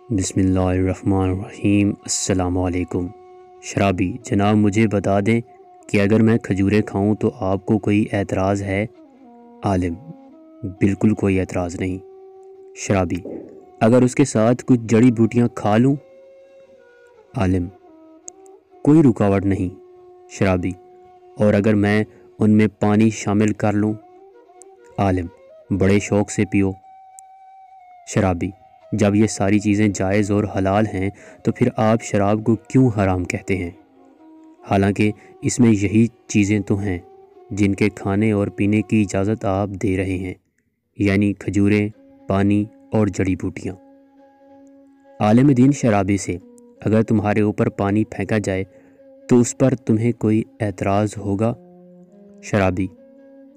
बिस्मिल्लाहिर्रहमानिर्रहीम। अस्सलाम वालेकुम। शराबी जनाब, मुझे बता दें कि अगर मैं खजूरें खाऊं तो आपको कोई एतराज़ है? आलिम: बिल्कुल कोई एतराज़ नहीं। शराबी: अगर उसके साथ कुछ जड़ी बूटियां खा लूं? आलिम: कोई रुकावट नहीं। शराबी: और अगर मैं उनमें पानी शामिल कर लूं? आलिम: बड़े शौक़ से पियो। शराबी: जब ये सारी चीज़ें जायज़ और हलाल हैं तो फिर आप शराब को क्यों हराम कहते हैं? हालांकि इसमें यही चीज़ें तो हैं जिनके खाने और पीने की इजाज़त आप दे रहे हैं, यानी खजूरें, पानी और जड़ी बूटियाँ। आलिम दीन शराबी से: अगर तुम्हारे ऊपर पानी फेंका जाए तो उस पर तुम्हें कोई एतराज़ होगा? शराबी: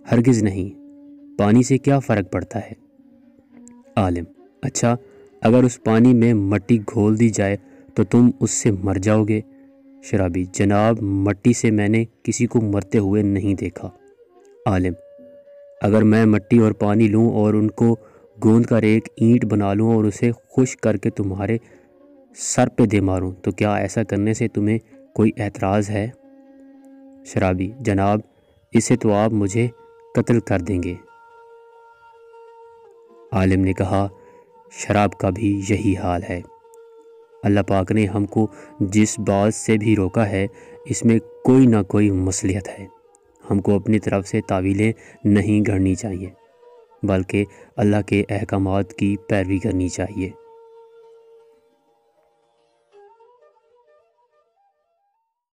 हरगिज़ नहीं, पानी से क्या फ़र्क पड़ता है? आलिम: अच्छा, अगर उस पानी में मट्टी घोल दी जाए तो तुम उससे मर जाओगे? शराबी: जनाब, मट्टी से मैंने किसी को मरते हुए नहीं देखा। आलिम: अगर मैं मट्टी और पानी लूं और उनको गूंद कर एक ईंट बना लूं और उसे खुश्क करके तुम्हारे सर पे दे मारूं तो क्या ऐसा करने से तुम्हें कोई एतराज़ है? शराबी: जनाब, इससे तो आप मुझे कत्ल कर देंगे। आलिम ने कहा: शराब का भी यही हाल है। अल्लाह पाक ने हमको जिस बात से भी रोका है इसमें कोई ना कोई मसलियत है। हमको अपनी तरफ से तावीलें नहीं गढ़नी चाहिए, बल्कि अल्लाह के अहकामात की पैरवी करनी चाहिए।